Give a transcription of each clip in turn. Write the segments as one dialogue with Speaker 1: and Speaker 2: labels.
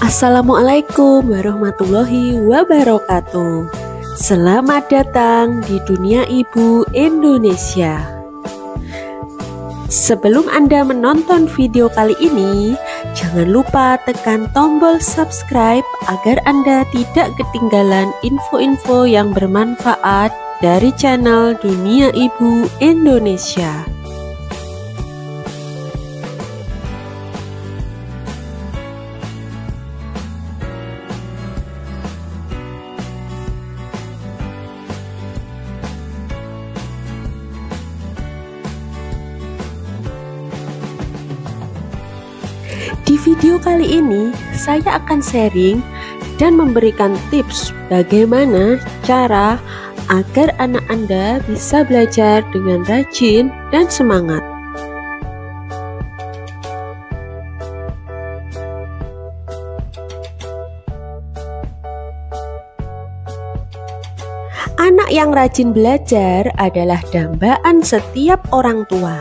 Speaker 1: Assalamualaikum warahmatullahi wabarakatuh. Selamat datang di Dunia Ibu Indonesia. Sebelum Anda menonton video kali ini, jangan lupa tekan tombol subscribe agar Anda tidak ketinggalan info-info yang bermanfaat dari channel Dunia Ibu Indonesia. Di video kali ini, saya akan sharing dan memberikan tips bagaimana cara agar anak Anda bisa belajar dengan rajin dan semangat. Anak yang rajin belajar adalah dambaan setiap orang tua.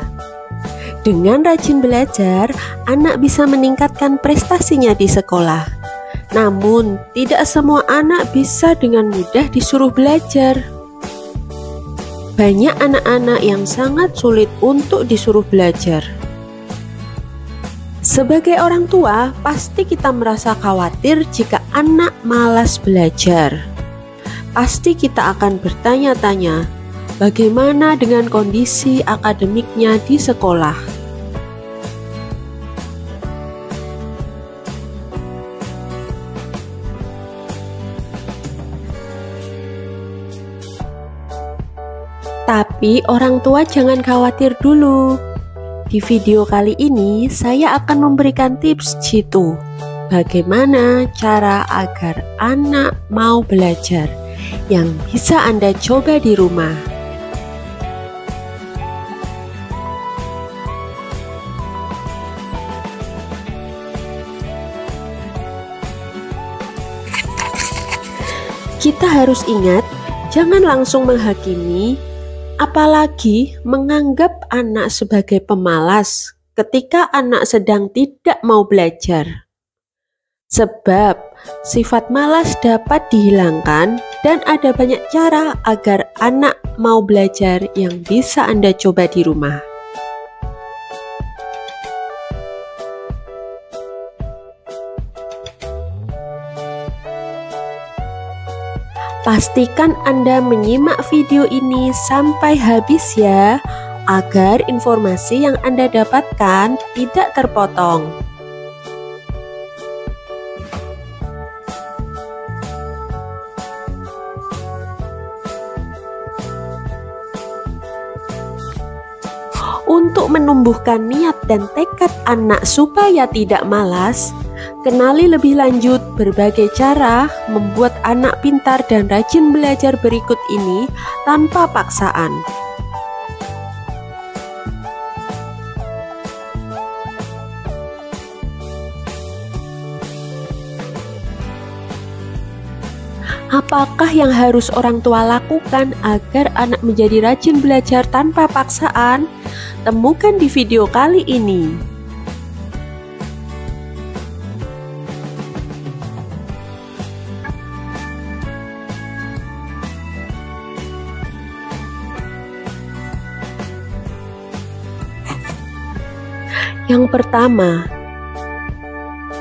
Speaker 1: Dengan rajin belajar, anak bisa meningkatkan prestasinya di sekolah. Namun, tidak semua anak bisa dengan mudah disuruh belajar. Banyak anak-anak yang sangat sulit untuk disuruh belajar. Sebagai orang tua, pasti kita merasa khawatir jika anak malas belajar. Pasti kita akan bertanya-tanya, bagaimana dengan kondisi akademiknya di sekolah? Tapi orang tua jangan khawatir dulu. Di video kali ini saya akan memberikan tips jitu. Bagaimana cara agar anak mau belajar yang bisa Anda coba di rumah. Kita harus ingat, jangan langsung menghakimi, apalagi menganggap anak sebagai pemalas ketika anak sedang tidak mau belajar. Sebab sifat malas dapat dihilangkan dan ada banyak cara agar anak mau belajar yang bisa Anda coba di rumah. Pastikan Anda menyimak video ini sampai habis ya, agar informasi yang Anda dapatkan tidak terpotong. Untuk menumbuhkan niat dan tekad anak supaya tidak malas, kenali lebih lanjut berbagai cara membuat anak pintar dan rajin belajar berikut ini tanpa paksaan. Apakah yang harus orang tua lakukan agar anak menjadi rajin belajar tanpa paksaan? Temukan di video kali ini. Yang pertama,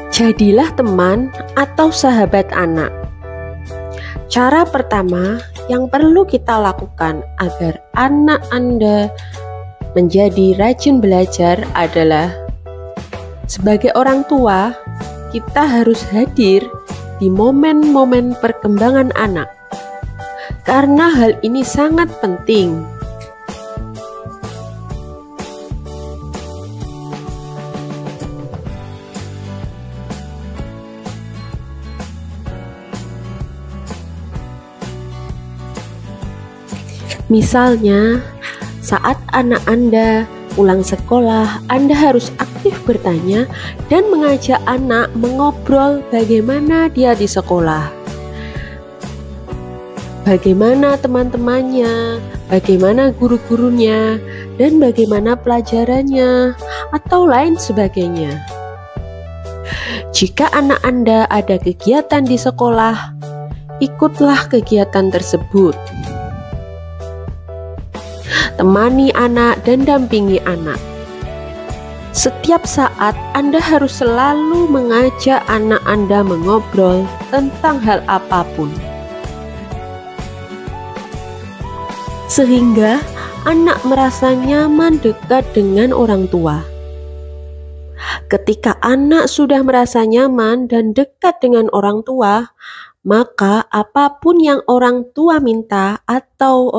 Speaker 1: jadilah teman atau sahabat anak. Cara pertama yang perlu kita lakukan agar anak Anda menjadi rajin belajar adalah, sebagai orang tua, kita harus hadir di momen-momen perkembangan anak. Karena hal ini sangat penting. Misalnya, saat anak Anda pulang sekolah, Anda harus aktif bertanya dan mengajak anak mengobrol bagaimana dia di sekolah. Bagaimana teman-temannya, bagaimana guru-gurunya, dan bagaimana pelajarannya, atau lain sebagainya. Jika anak Anda ada kegiatan di sekolah, ikutlah kegiatan tersebut. Temani anak dan dampingi anak. Setiap saat Anda harus selalu mengajak anak Anda mengobrol tentang hal apapun, sehingga anak merasa nyaman dekat dengan orang tua. Ketika anak sudah merasa nyaman dan dekat dengan orang tua, maka apapun yang orang tua minta atau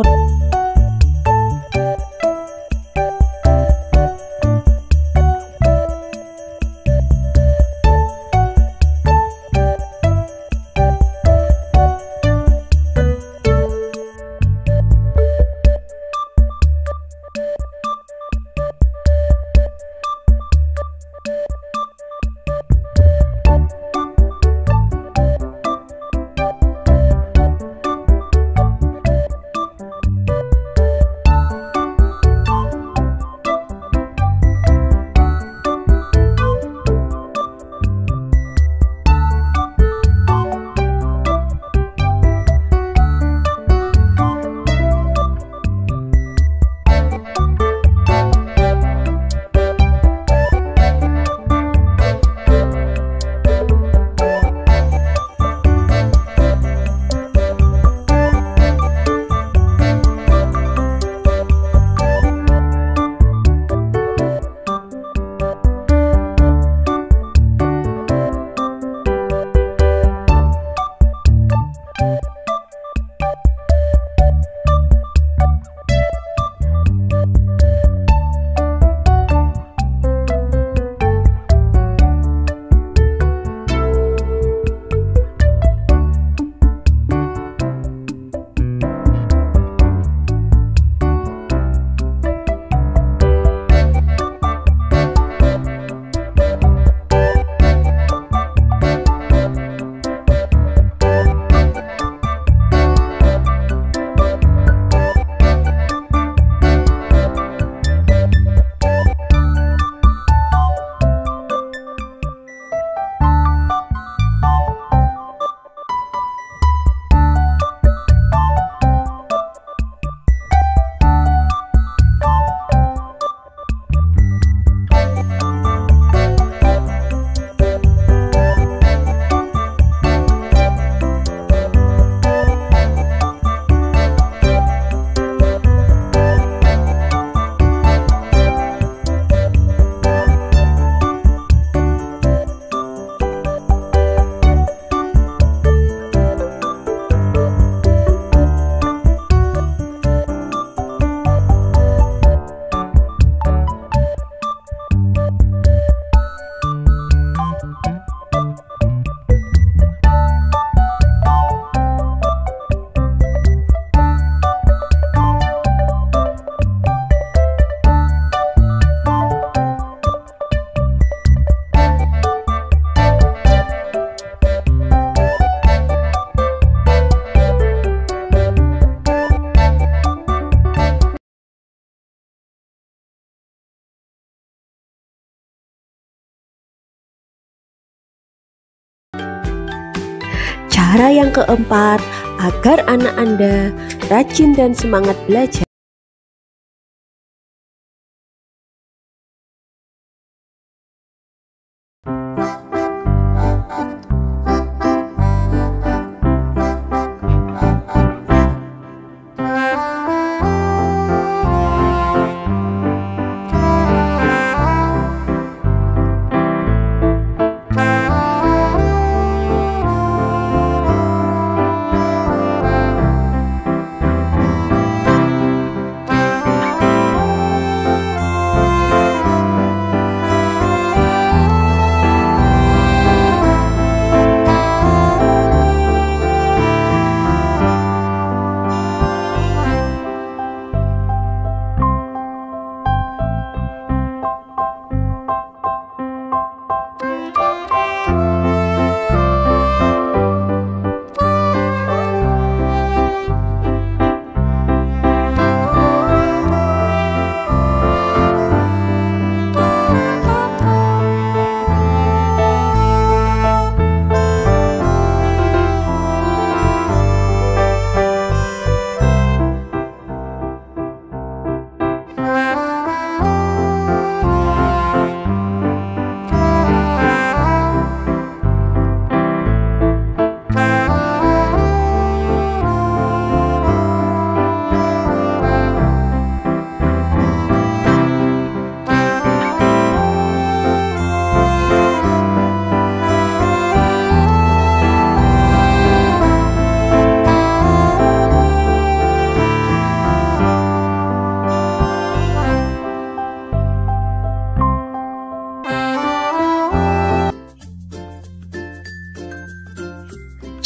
Speaker 1: cara yang keempat, agar anak Anda rajin dan semangat belajar.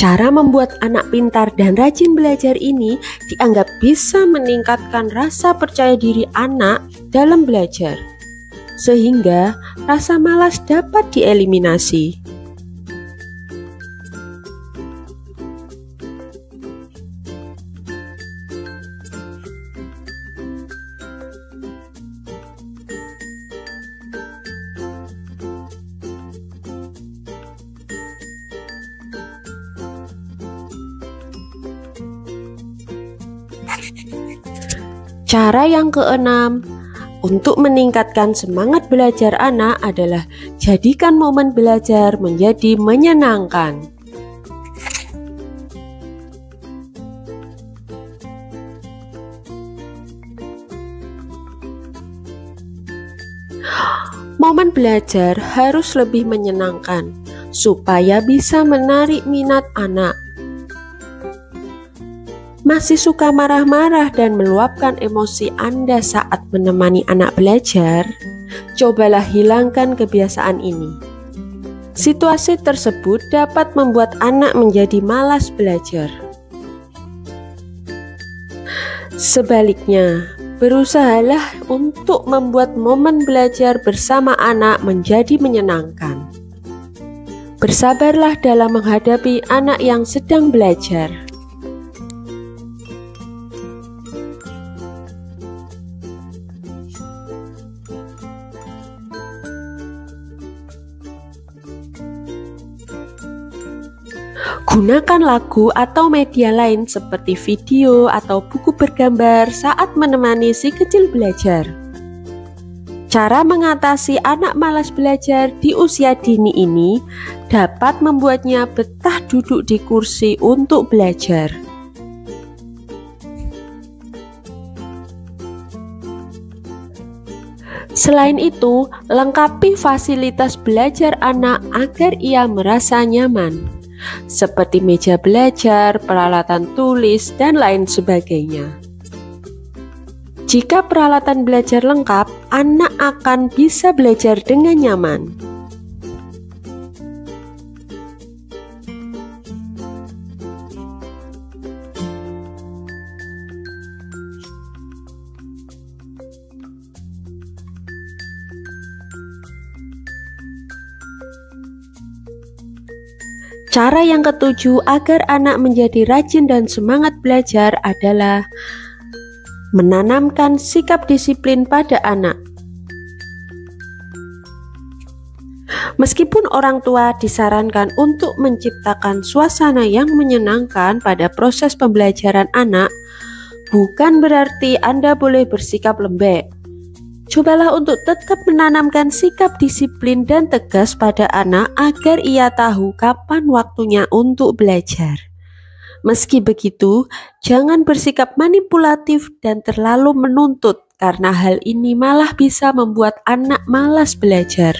Speaker 1: Cara membuat anak pintar dan rajin belajar ini dianggap bisa meningkatkan rasa percaya diri anak dalam belajar, sehingga rasa malas dapat dieliminasi. Cara yang keenam untuk meningkatkan semangat belajar anak adalah jadikan momen belajar menjadi menyenangkan. Momen belajar harus lebih menyenangkan supaya bisa menarik minat anak. Masih suka marah-marah dan meluapkan emosi Anda saat menemani anak belajar? Cobalah hilangkan kebiasaan ini. Situasi tersebut dapat membuat anak menjadi malas belajar. Sebaliknya, berusahalah untuk membuat momen belajar bersama anak menjadi menyenangkan. Bersabarlah dalam menghadapi anak yang sedang belajar. Gunakan lagu atau media lain seperti video atau buku bergambar saat menemani si kecil belajar. Cara mengatasi anak malas belajar di usia dini ini dapat membuatnya betah duduk di kursi untuk belajar. Selain itu, lengkapi fasilitas belajar anak agar ia merasa nyaman, seperti meja belajar, peralatan tulis, dan lain sebagainya. Jika peralatan belajar lengkap, anak akan bisa belajar dengan nyaman. Cara yang ketujuh agar anak menjadi rajin dan semangat belajar adalah menanamkan sikap disiplin pada anak. Meskipun orang tua disarankan untuk menciptakan suasana yang menyenangkan pada proses pembelajaran anak, bukan berarti Anda boleh bersikap lembek. Cobalah untuk tetap menanamkan sikap disiplin dan tegas pada anak agar ia tahu kapan waktunya untuk belajar. Meski begitu, jangan bersikap manipulatif dan terlalu menuntut, karena hal ini malah bisa membuat anak malas belajar.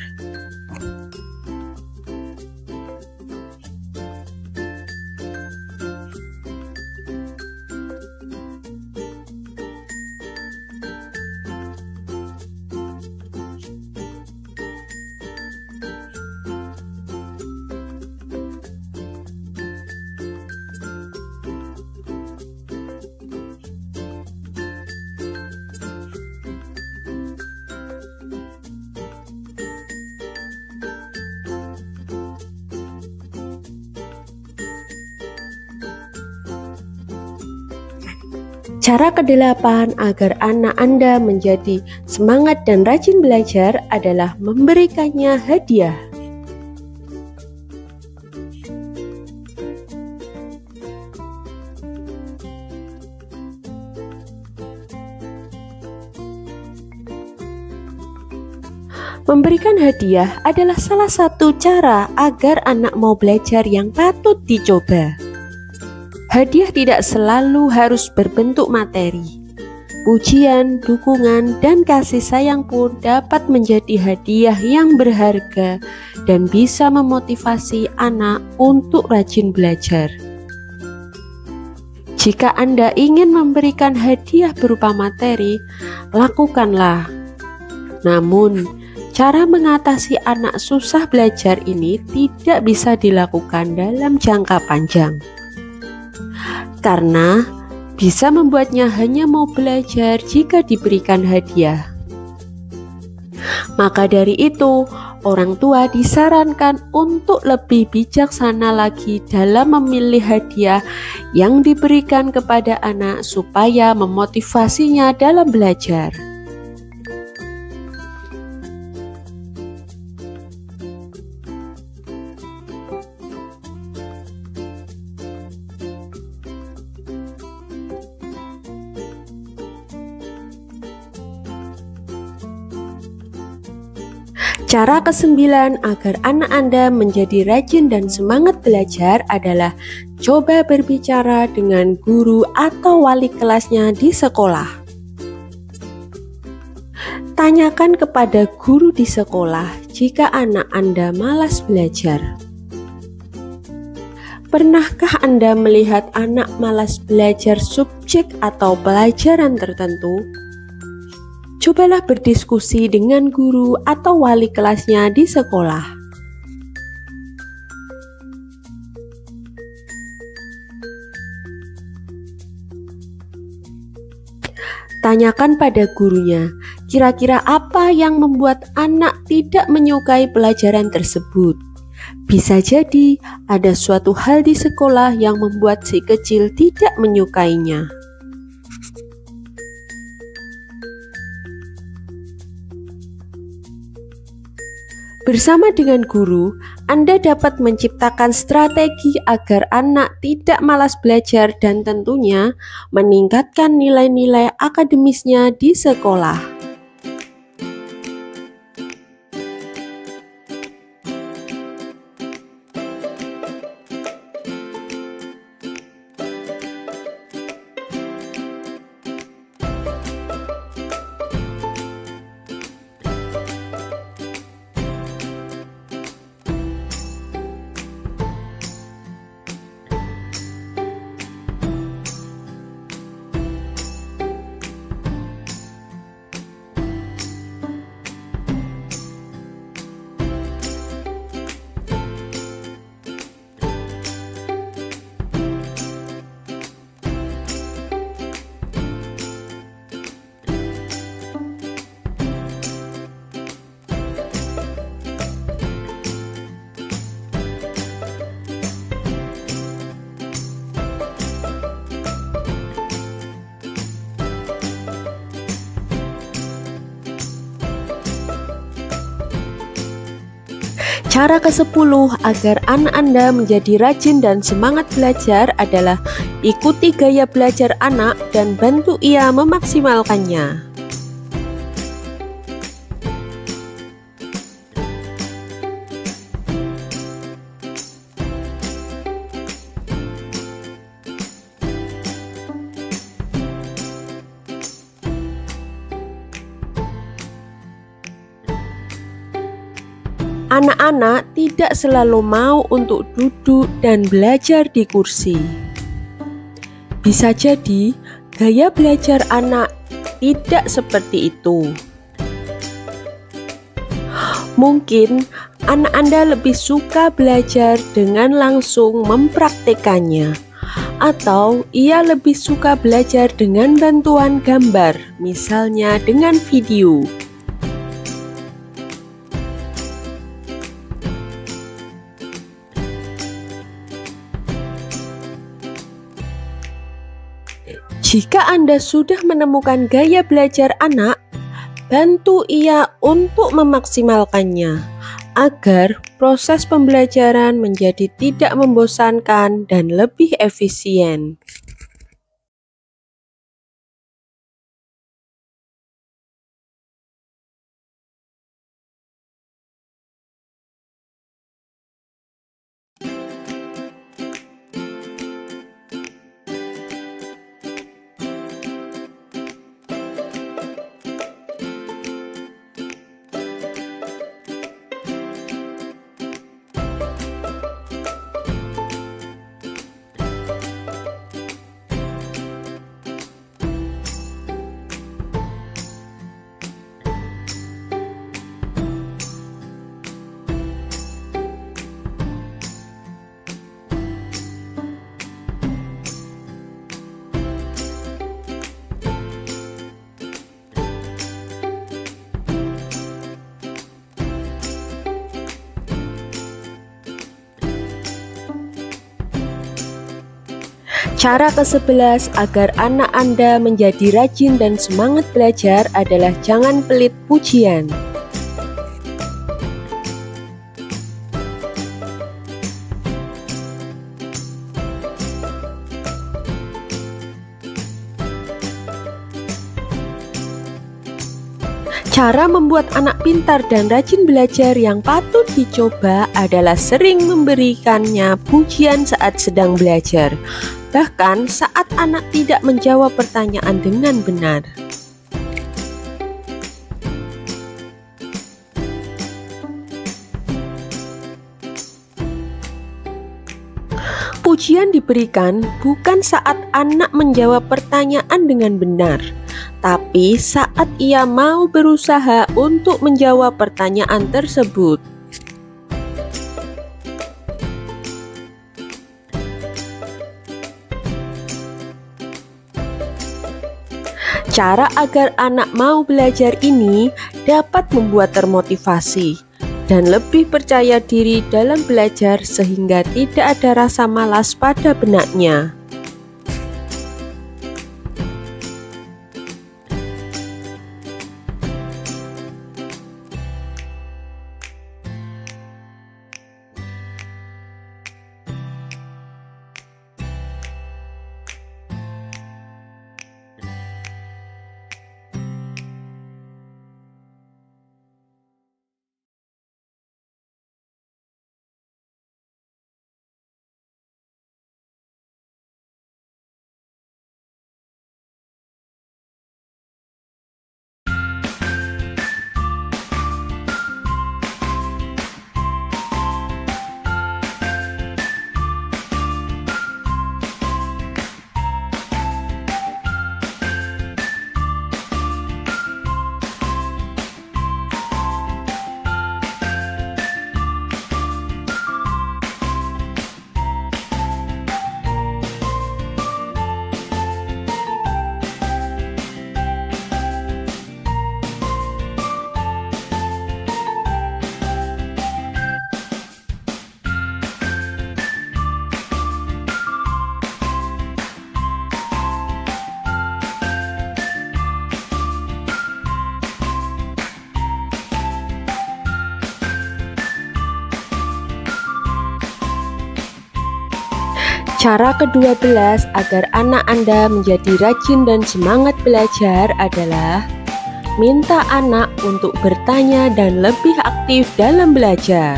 Speaker 1: Cara kedelapan agar anak Anda menjadi semangat dan rajin belajar adalah memberikannya hadiah. Memberikan hadiah adalah salah satu cara agar anak mau belajar yang patut dicoba. Hadiah tidak selalu harus berbentuk materi. Pujian, dukungan, dan kasih sayang pun dapat menjadi hadiah yang berharga dan bisa memotivasi anak untuk rajin belajar. Jika Anda ingin memberikan hadiah berupa materi, lakukanlah. Namun, cara mengatasi anak susah belajar ini tidak bisa dilakukan dalam jangka panjang, karena bisa membuatnya hanya mau belajar jika diberikan hadiah. Maka dari itu, orang tua disarankan untuk lebih bijaksana lagi dalam memilih hadiah yang diberikan kepada anak supaya memotivasinya dalam belajar. Cara kesembilan agar anak Anda menjadi rajin dan semangat belajar adalah coba berbicara dengan guru atau wali kelasnya di sekolah. Tanyakan kepada guru di sekolah jika anak Anda malas belajar. Pernahkah Anda melihat anak malas belajar subjek atau pelajaran tertentu? Cobalah berdiskusi dengan guru atau wali kelasnya di sekolah. Tanyakan pada gurunya, kira-kira apa yang membuat anak tidak menyukai pelajaran tersebut? Bisa jadi ada suatu hal di sekolah yang membuat si kecil tidak menyukainya. Bersama dengan guru, Anda dapat menciptakan strategi agar anak tidak malas belajar dan tentunya meningkatkan nilai-nilai akademisnya di sekolah. Cara ke-10 agar anak Anda menjadi rajin dan semangat belajar adalah ikuti gaya belajar anak dan bantu ia memaksimalkannya. Anak-anak tidak selalu mau untuk duduk dan belajar di kursi. Bisa jadi gaya belajar anak tidak seperti itu. Mungkin anak Anda lebih suka belajar dengan langsung mempraktekannya, atau ia lebih suka belajar dengan bantuan gambar, misalnya dengan video. Jika Anda sudah menemukan gaya belajar anak, bantu ia untuk memaksimalkannya agar proses pembelajaran menjadi tidak membosankan dan lebih efisien. Cara ke-11 agar anak Anda menjadi rajin dan semangat belajar adalah jangan pelit pujian. Cara membuat anak pintar dan rajin belajar yang patut dicoba adalah sering memberikannya pujian saat sedang belajar, bahkan saat anak tidak menjawab pertanyaan dengan benar. Pujian diberikan bukan saat anak menjawab pertanyaan dengan benar, tapi saat ia mau berusaha untuk menjawab pertanyaan tersebut. Cara agar anak mau belajar ini dapat membuat termotivasi dan lebih percaya diri dalam belajar sehingga tidak ada rasa malas pada benaknya. Cara ke-12 agar anak Anda menjadi rajin dan semangat belajar adalah minta anak untuk bertanya dan lebih aktif dalam belajar.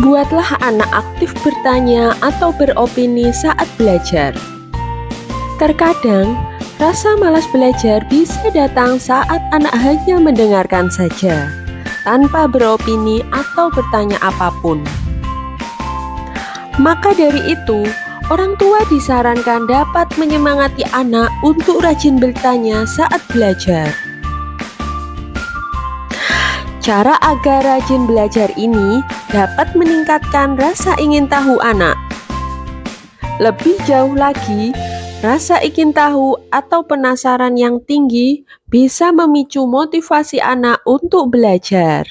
Speaker 1: Buatlah anak aktif bertanya atau beropini saat belajar. Terkadang, rasa malas belajar bisa datang saat anak hanya mendengarkan saja, tanpa beropini atau bertanya apapun. Maka dari itu, orang tua disarankan dapat menyemangati anak untuk rajin bertanya saat belajar. Cara agar rajin belajar ini dapat meningkatkan rasa ingin tahu anak. Lebih jauh lagi, rasa ingin tahu atau penasaran yang tinggi bisa memicu motivasi anak untuk belajar.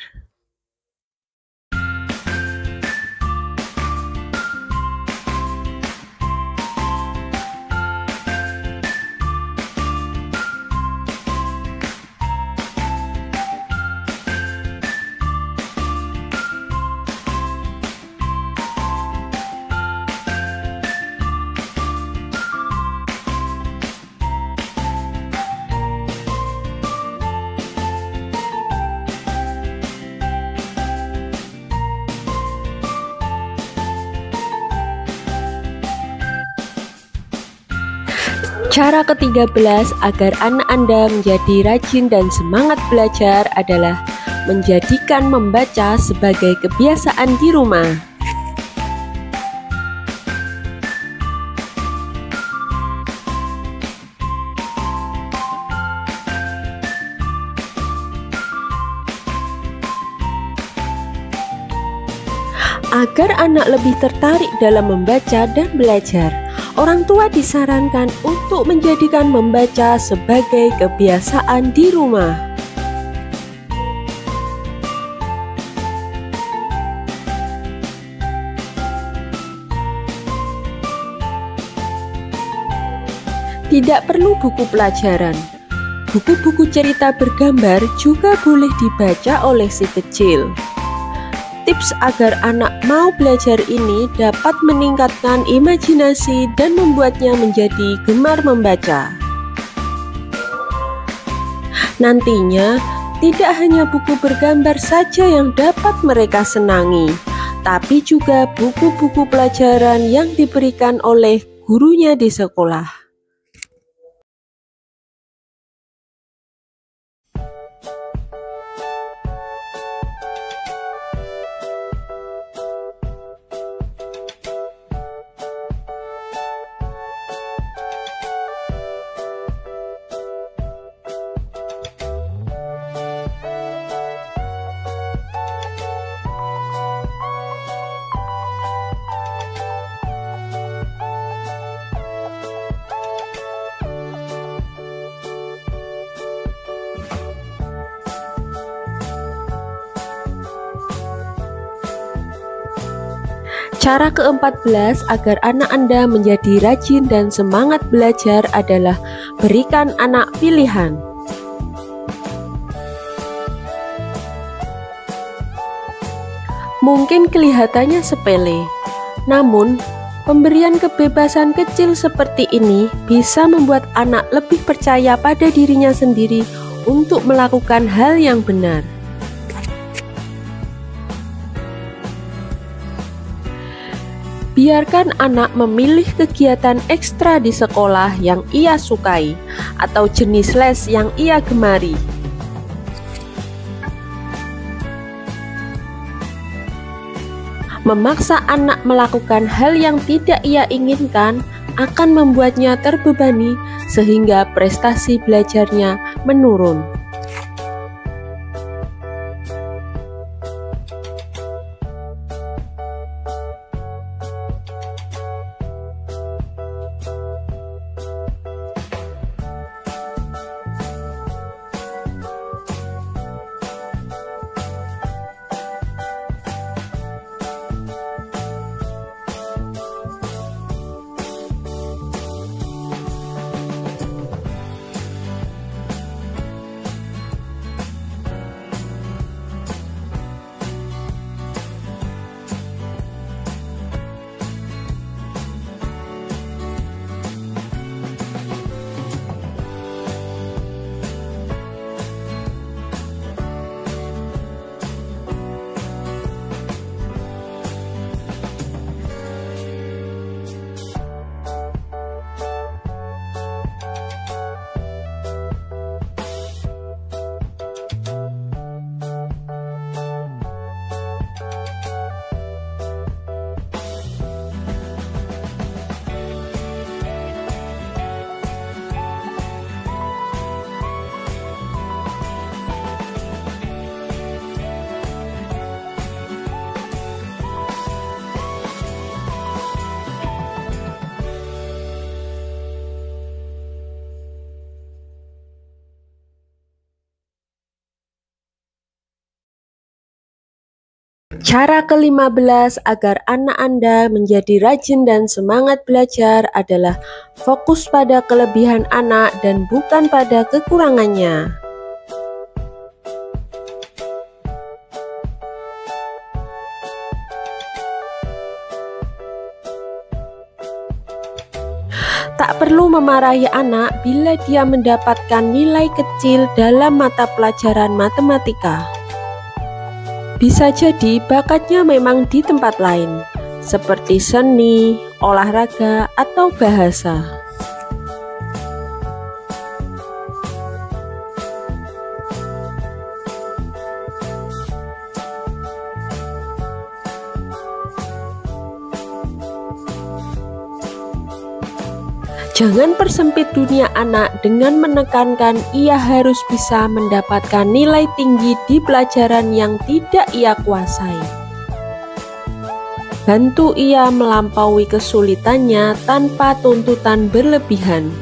Speaker 1: Cara ke-13 agar anak Anda menjadi rajin dan semangat belajar adalah menjadikan membaca sebagai kebiasaan di rumah. Agar anak lebih tertarik dalam membaca dan belajar, orang tua disarankan untuk menjadikan membaca sebagai kebiasaan di rumah. Tidak perlu buku pelajaran. Buku-buku cerita bergambar juga boleh dibaca oleh si kecil. Tips agar anak mau belajar ini dapat meningkatkan imajinasi dan membuatnya menjadi gemar membaca. Nantinya, tidak hanya buku bergambar saja yang dapat mereka senangi, tapi juga buku-buku pelajaran yang diberikan oleh gurunya di sekolah. Cara ke-14 agar anak Anda menjadi rajin dan semangat belajar adalah berikan anak pilihan. Mungkin kelihatannya sepele, namun pemberian kebebasan kecil seperti ini bisa membuat anak lebih percaya pada dirinya sendiri untuk melakukan hal yang benar. Biarkan anak memilih kegiatan ekstra di sekolah yang ia sukai atau jenis les yang ia gemari. Memaksa anak melakukan hal yang tidak ia inginkan akan membuatnya terbebani sehingga prestasi belajarnya menurun. Cara ke-15 agar anak Anda menjadi rajin dan semangat belajar adalah fokus pada kelebihan anak dan bukan pada kekurangannya. Tak perlu memarahi anak bila dia mendapatkan nilai kecil dalam mata pelajaran matematika. Bisa jadi bakatnya memang di tempat lain, seperti seni, olahraga, atau bahasa. Jangan persempit dunia anak dengan menekankan ia harus bisa mendapatkan nilai tinggi di pelajaran yang tidak ia kuasai. Bantu ia melampaui kesulitannya tanpa tuntutan berlebihan.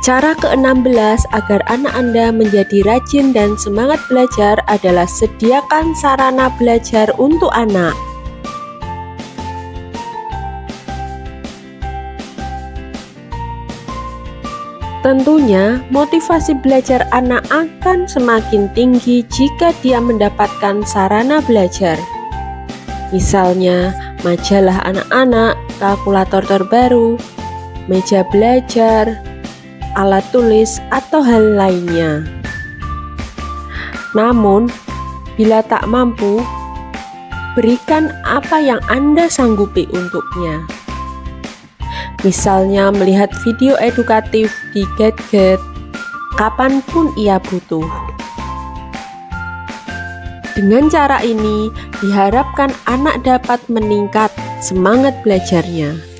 Speaker 1: Cara ke-16 agar anak Anda menjadi rajin dan semangat belajar adalah sediakan sarana belajar untuk anak. Tentunya, motivasi belajar anak akan semakin tinggi jika dia mendapatkan sarana belajar. Misalnya, majalah anak-anak, kalkulator terbaru, meja belajar, alat tulis, atau hal lainnya. Namun, bila tak mampu, berikan apa yang Anda sanggupi untuknya. Misalnya melihat video edukatif di gadget kapanpun ia butuh. Dengan cara ini, diharapkan anak dapat meningkat semangat belajarnya.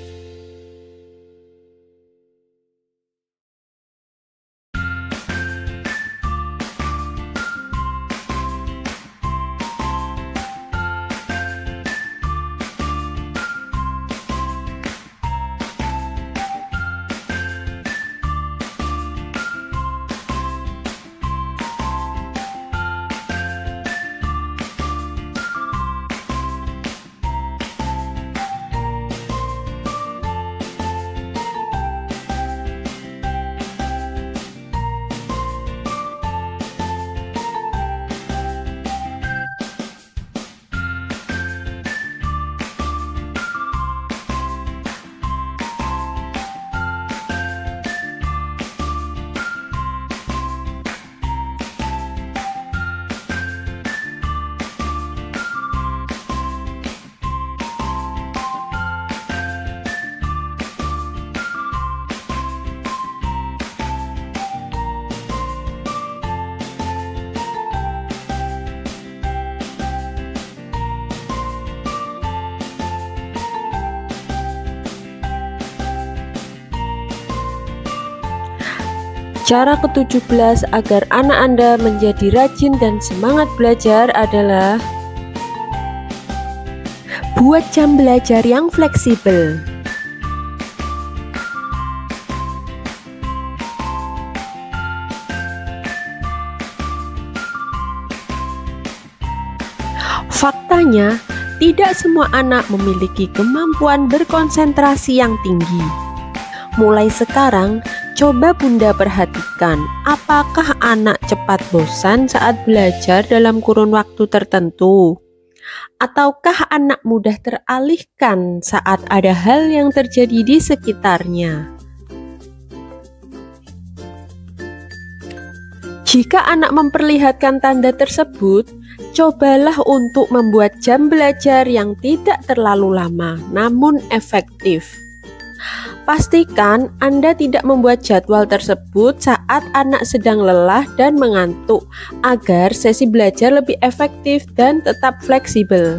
Speaker 1: Cara ke-17 agar anak Anda menjadi rajin dan semangat belajar adalah buat jam belajar yang fleksibel. Faktanya, tidak semua anak memiliki kemampuan berkonsentrasi yang tinggi. Mulai sekarang, coba Bunda perhatikan apakah anak cepat bosan saat belajar dalam kurun waktu tertentu, ataukah anak mudah teralihkan saat ada hal yang terjadi di sekitarnya. Jika anak memperlihatkan tanda tersebut, cobalah untuk membuat jam belajar yang tidak terlalu lama namun efektif. Pastikan Anda tidak membuat jadwal tersebut saat anak sedang lelah dan mengantuk agar sesi belajar lebih efektif dan tetap fleksibel.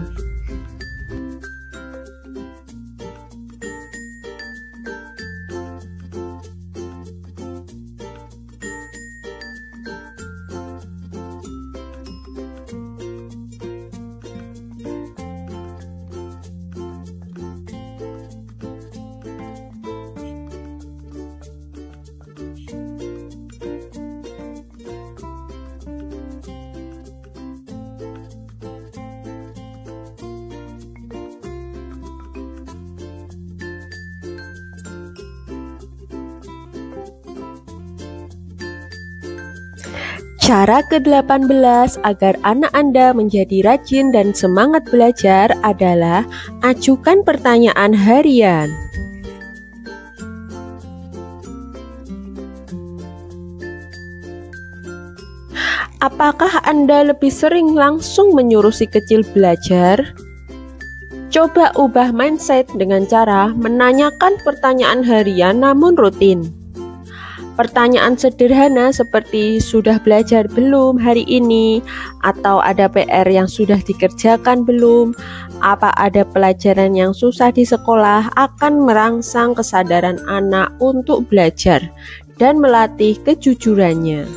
Speaker 1: Cara ke-18 agar anak Anda menjadi rajin dan semangat belajar adalah ajukan pertanyaan harian. Apakah Anda lebih sering langsung menyuruh si kecil belajar? Coba ubah mindset dengan cara menanyakan pertanyaan harian namun rutin. Pertanyaan sederhana seperti sudah belajar belum hari ini, atau ada PR yang sudah dikerjakan belum, apa ada pelajaran yang susah di sekolah akan merangsang kesadaran anak untuk belajar dan melatih kejujurannya.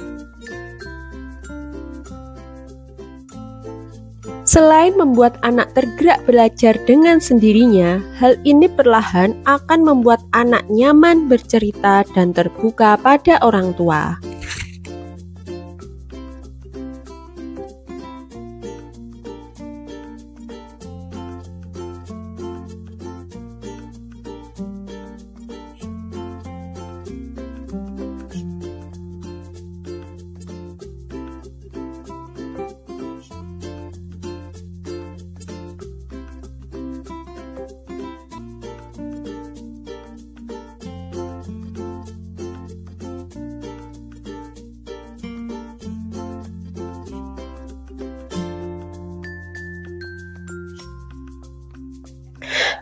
Speaker 1: Selain membuat anak tergerak belajar dengan sendirinya, hal ini perlahan akan membuat anak nyaman bercerita dan terbuka pada orang tua.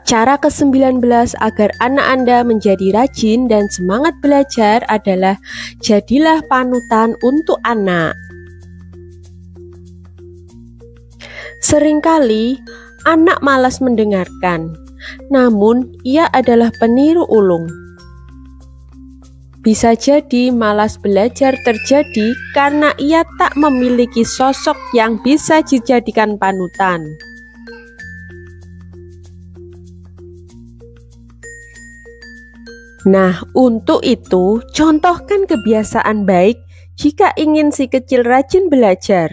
Speaker 1: Cara ke-19 agar anak Anda menjadi rajin dan semangat belajar adalah jadilah panutan untuk anak. Seringkali anak malas mendengarkan, namun ia adalah peniru ulung. Bisa jadi malas belajar terjadi karena ia tak memiliki sosok yang bisa dijadikan panutan. Nah, untuk itu, contohkan kebiasaan baik jika ingin si kecil rajin belajar.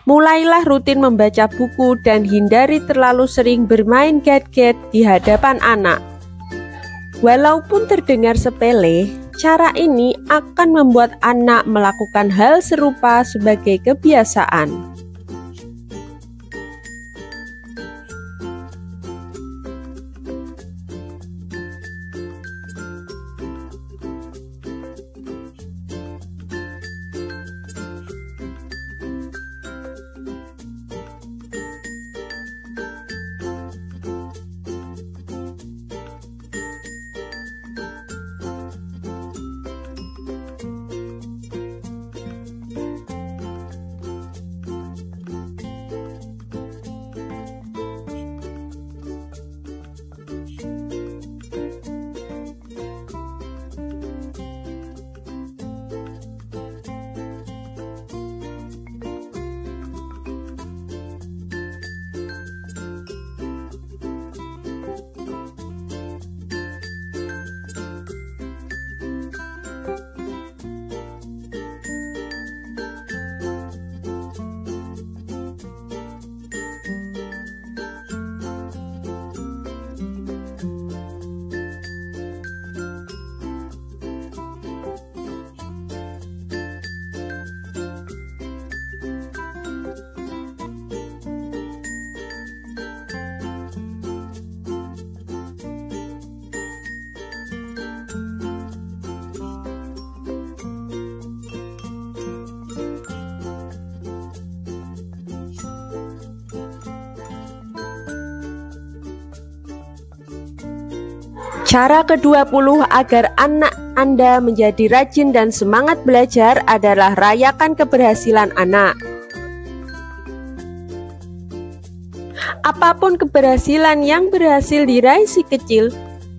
Speaker 1: Mulailah rutin membaca buku dan hindari terlalu sering bermain gadget di hadapan anak. Walaupun terdengar sepele, cara ini akan membuat anak melakukan hal serupa sebagai kebiasaan. Cara ke-20 agar anak Anda menjadi rajin dan semangat belajar adalah rayakan keberhasilan anak. Apapun keberhasilan yang berhasil diraih si kecil,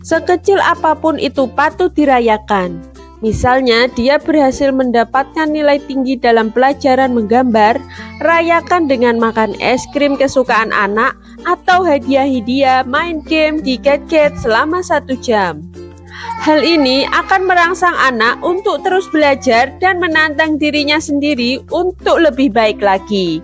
Speaker 1: sekecil apapun itu patut dirayakan. Misalnya dia berhasil mendapatkan nilai tinggi dalam pelajaran menggambar, rayakan dengan makan es krim kesukaan anak atau hadiah-hadiah main game di gadget selama 1 jam. Hal ini akan merangsang anak untuk terus belajar dan menantang dirinya sendiri untuk lebih baik lagi.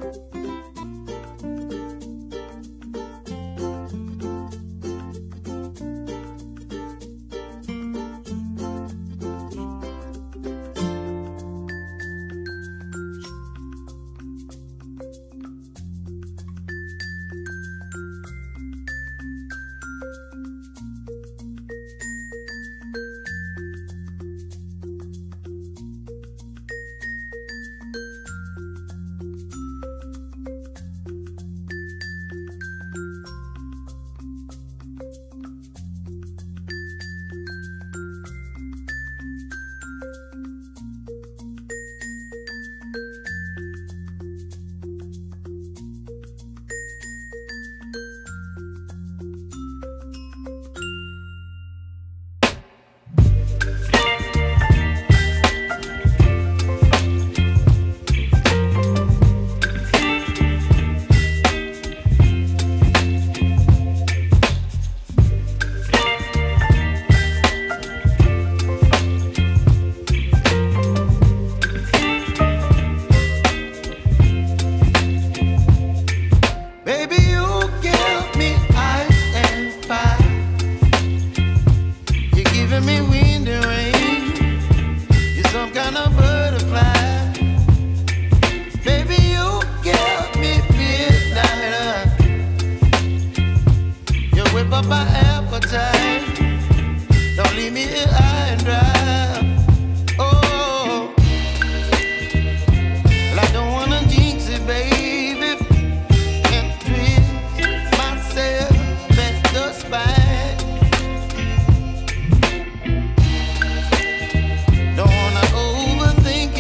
Speaker 2: wind and rain. You're some kind of butterfly. Baby, you give me midnight. You whip up my appetite. Don't leave me here high and dry. Oh, well, I don't wanna jinx it, baby, and twist myself at the spine. Don't wanna overthink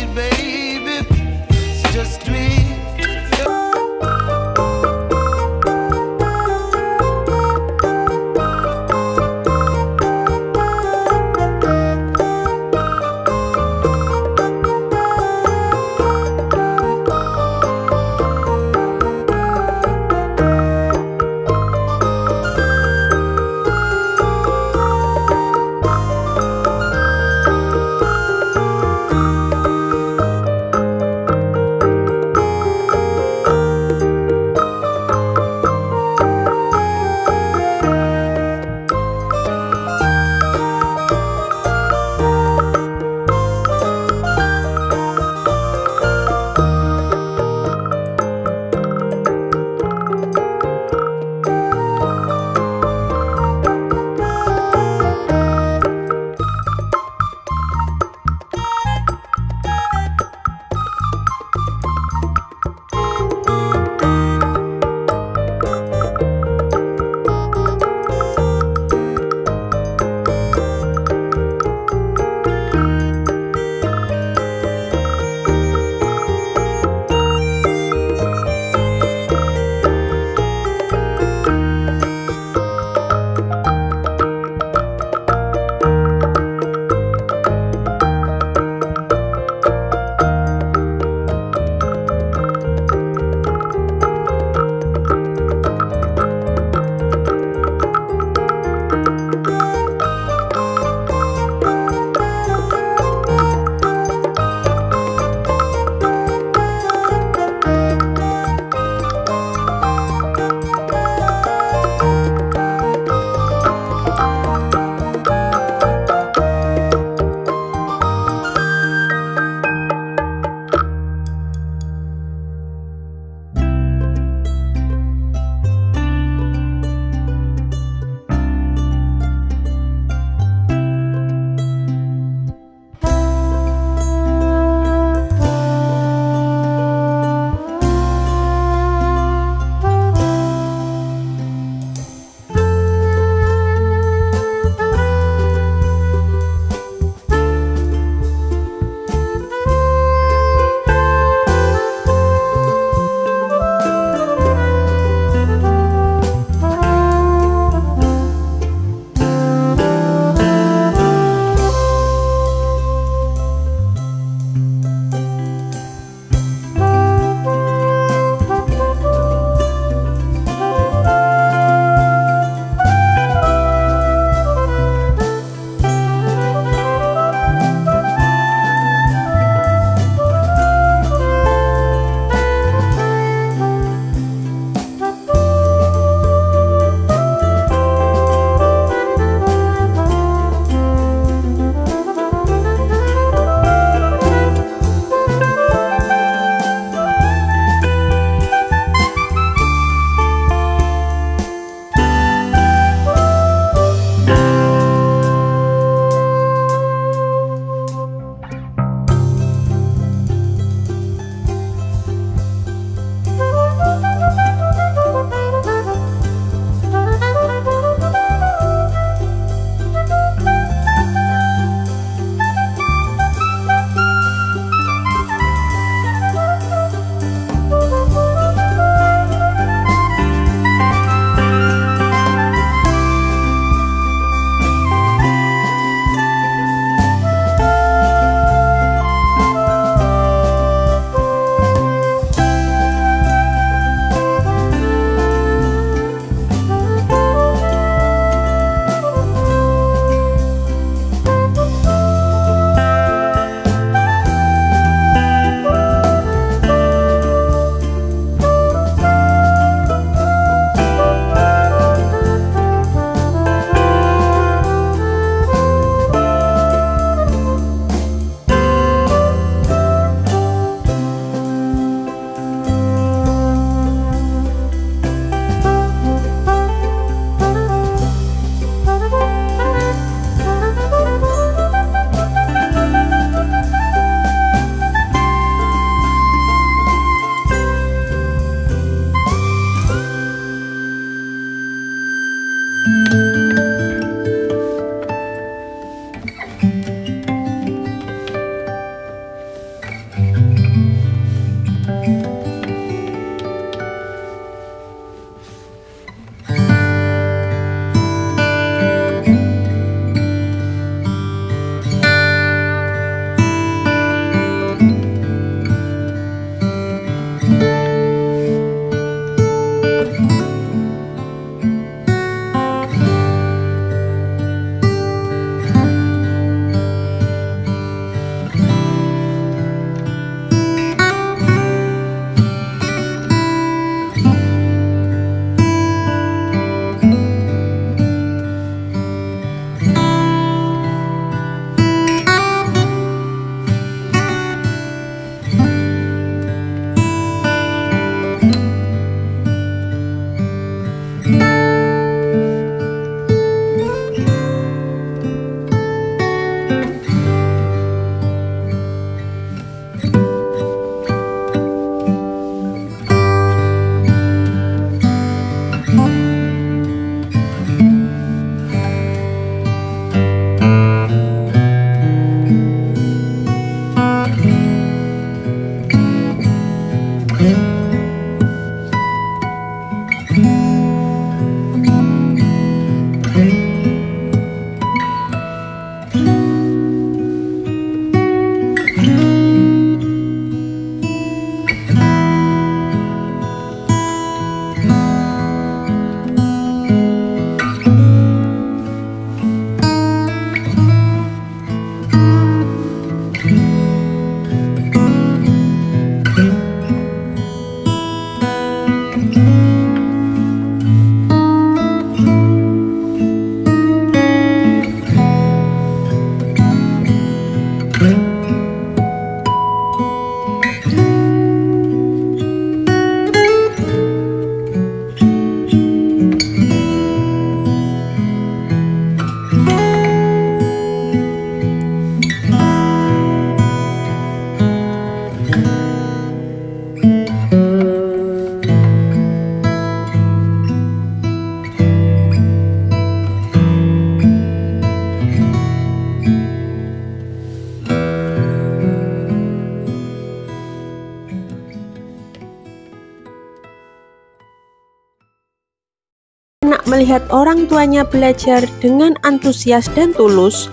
Speaker 1: melihat orang tuanya belajar dengan antusias dan tulus,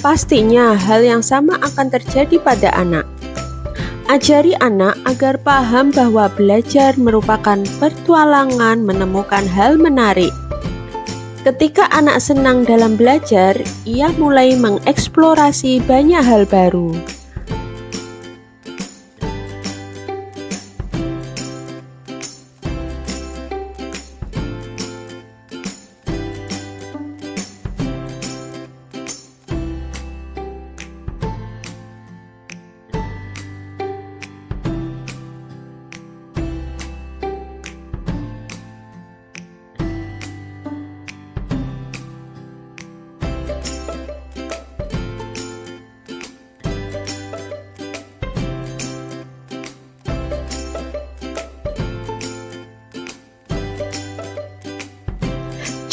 Speaker 1: pastinya hal yang sama akan terjadi pada anak. Ajari anak agar paham bahwa belajar merupakan petualangan menemukan hal menarik. Ketika anak senang dalam belajar, ia mulai mengeksplorasi banyak hal baru.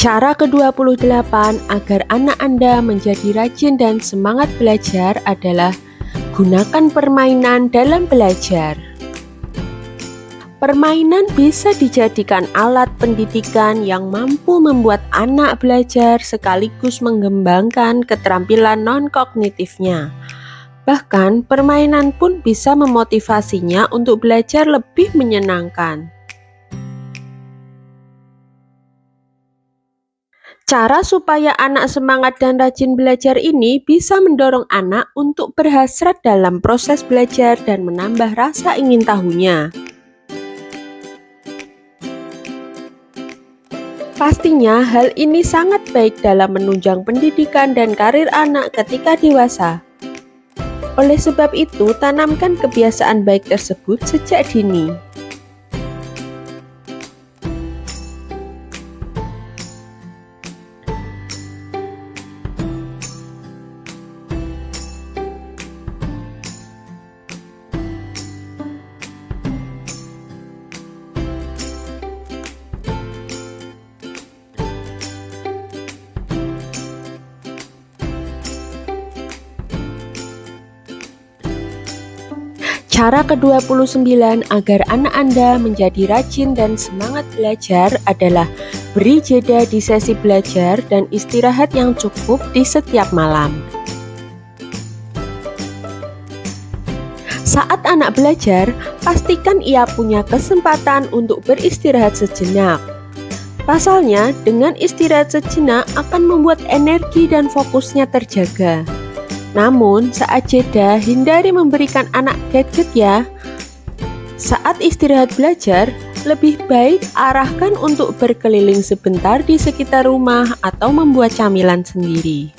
Speaker 1: Cara ke-28 agar anak Anda menjadi rajin dan semangat belajar adalah gunakan permainan dalam belajar. Permainan bisa dijadikan alat pendidikan yang mampu membuat anak belajar sekaligus mengembangkan keterampilan non-kognitifnya. Bahkan, permainan pun bisa memotivasinya untuk belajar lebih menyenangkan. Cara supaya anak semangat dan rajin belajar ini bisa mendorong anak untuk berhasrat dalam proses belajar dan menambah rasa ingin tahunya. Pastinya hal ini sangat baik dalam menunjang pendidikan dan karir anak ketika dewasa. Oleh sebab itu, tanamkan kebiasaan baik tersebut sejak dini. Cara ke-29 agar anak Anda menjadi rajin dan semangat belajar adalah beri jeda di sesi belajar dan istirahat yang cukup di setiap malam. Saat anak belajar, pastikan ia punya kesempatan untuk beristirahat sejenak. Pasalnya, dengan istirahat sejenak akan membuat energi dan fokusnya terjaga. Namun, saat jeda, hindari memberikan anak gadget ya. Saat istirahat belajar, lebih baik arahkan untuk berkeliling sebentar di sekitar rumah atau membuat camilan sendiri.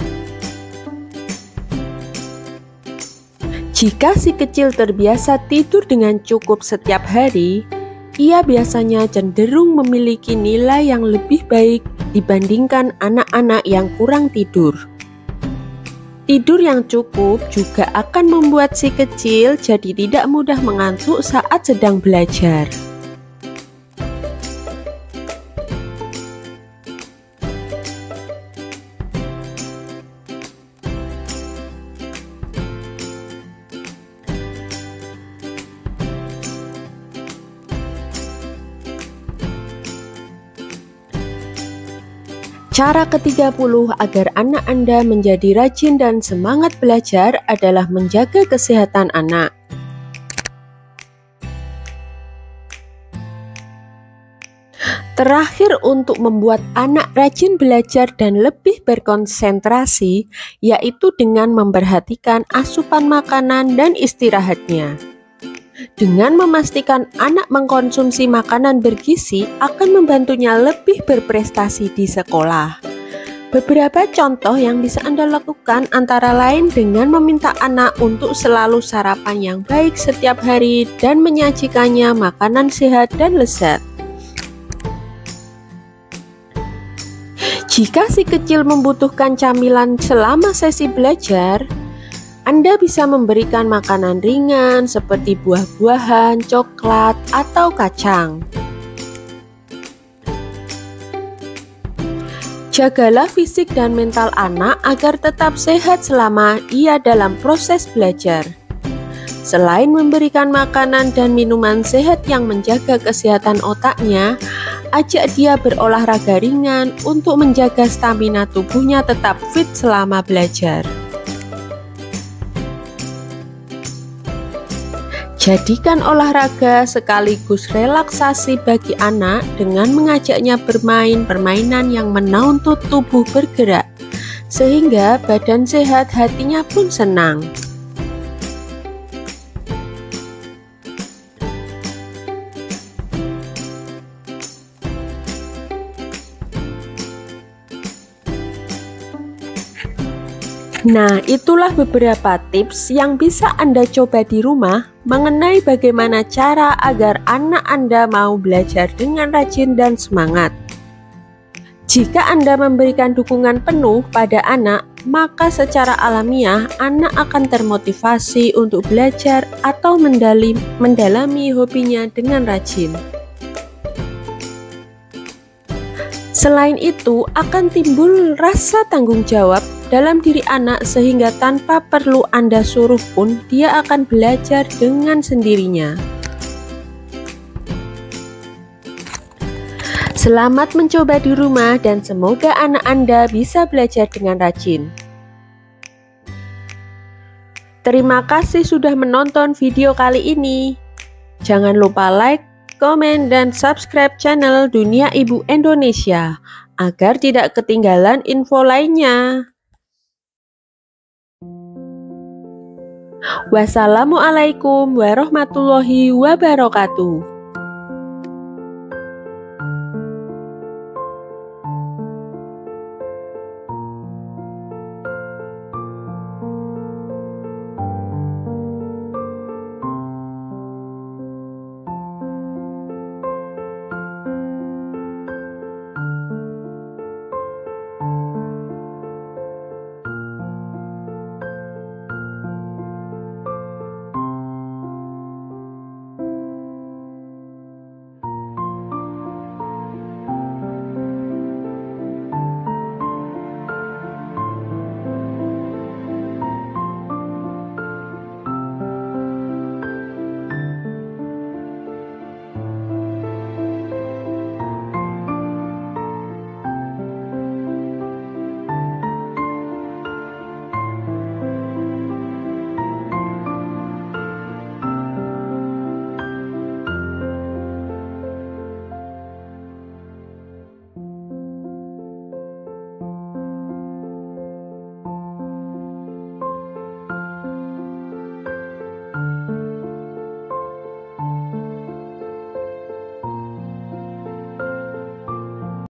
Speaker 1: Jika si kecil terbiasa tidur dengan cukup setiap hari, ia biasanya cenderung memiliki nilai yang lebih baik dibandingkan anak-anak yang kurang tidur. Tidur yang cukup juga akan membuat si kecil jadi tidak mudah mengantuk saat sedang belajar. Cara ke-30 agar anak Anda menjadi rajin dan semangat belajar adalah menjaga kesehatan anak. Terakhir, untuk membuat anak rajin belajar dan lebih berkonsentrasi, yaitu dengan memperhatikan asupan makanan dan istirahatnya. Dengan memastikan anak mengkonsumsi makanan bergizi akan membantunya lebih berprestasi di sekolah. Beberapa contoh yang bisa Anda lakukan antara lain dengan meminta anak untuk selalu sarapan yang baik setiap hari dan menyajikannya makanan sehat dan lezat. Jika si kecil membutuhkan camilan selama sesi belajar, Anda bisa memberikan makanan ringan seperti buah-buahan, coklat, atau kacang. Jagalah fisik dan mental anak agar tetap sehat selama ia dalam proses belajar. Selain memberikan makanan dan minuman sehat yang menjaga kesehatan otaknya, ajak dia berolahraga ringan untuk menjaga stamina tubuhnya tetap fit selama belajar. Jadikan olahraga sekaligus relaksasi bagi anak dengan mengajaknya bermain permainan yang menuntut tubuh bergerak, sehingga badan sehat, hatinya pun senang. Nah, itulah beberapa tips yang bisa Anda coba di rumah mengenai bagaimana cara agar anak Anda mau belajar dengan rajin dan semangat. Jika Anda memberikan dukungan penuh pada anak, maka secara alamiah anak akan termotivasi untuk belajar atau mendalami hobinya dengan rajin. Selain itu, akan timbul rasa tanggung jawab dalam diri anak sehingga tanpa perlu Anda suruh pun dia akan belajar dengan sendirinya. Selamat mencoba di rumah dan semoga anak Anda bisa belajar dengan rajin. Terima kasih sudah menonton video kali ini. Jangan lupa like, komen, dan subscribe channel Dunia Ibu Indonesia agar tidak ketinggalan info lainnya. Wassalamualaikum warahmatullahi wabarakatuh.